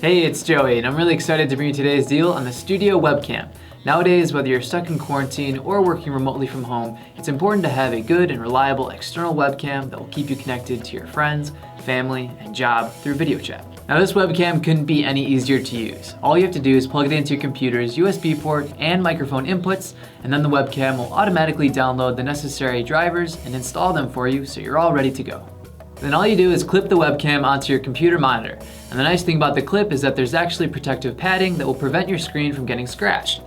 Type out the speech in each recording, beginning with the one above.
Hey, it's Joey, and I'm really excited to bring you today's deal on the studio webcam. Nowadays, whether you're stuck in quarantine or working remotely from home, it's important to have a good and reliable external webcam that will keep you connected to your friends, family, and job through video chat. Now, this webcam couldn't be any easier to use. All you have to do is plug it into your computer's USB port and microphone inputs, and then the webcam will automatically download the necessary drivers and install them for you so you're all ready to go. Then all you do is clip the webcam onto your computer monitor. And the nice thing about the clip is that there's actually protective padding that will prevent your screen from getting scratched.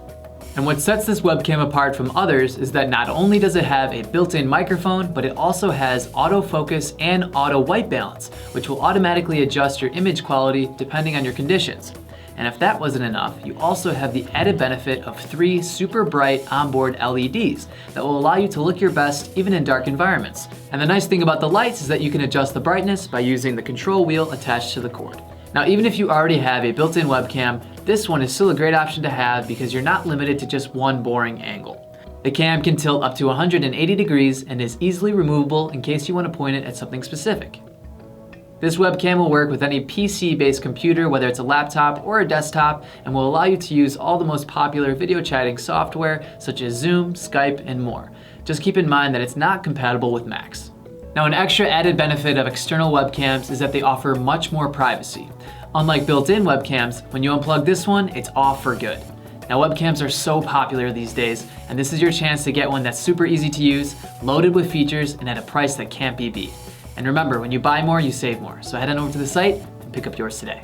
And what sets this webcam apart from others is that not only does it have a built-in microphone, but it also has autofocus and auto white balance, which will automatically adjust your image quality depending on your conditions. And if that wasn't enough, you also have the added benefit of 3 super bright onboard LEDs that will allow you to look your best even in dark environments. And the nice thing about the lights is that you can adjust the brightness by using the control wheel attached to the cord. Now, even if you already have a built-in webcam, this one is still a great option to have because you're not limited to just one boring angle. The cam can tilt up to 180 degrees and is easily removable in case you want to point it at something specific. This webcam will work with any PC-based computer, whether it's a laptop or a desktop, and will allow you to use all the most popular video chatting software such as Zoom, Skype, and more. Just keep in mind that it's not compatible with Macs. Now, an extra added benefit of external webcams is that they offer much more privacy. Unlike built-in webcams, when you unplug this one, it's off for good. Now, webcams are so popular these days, and this is your chance to get one that's super easy to use, loaded with features, and at a price that can't be beat. And remember, when you buy more, you save more. So head on over to the site and pick up yours today.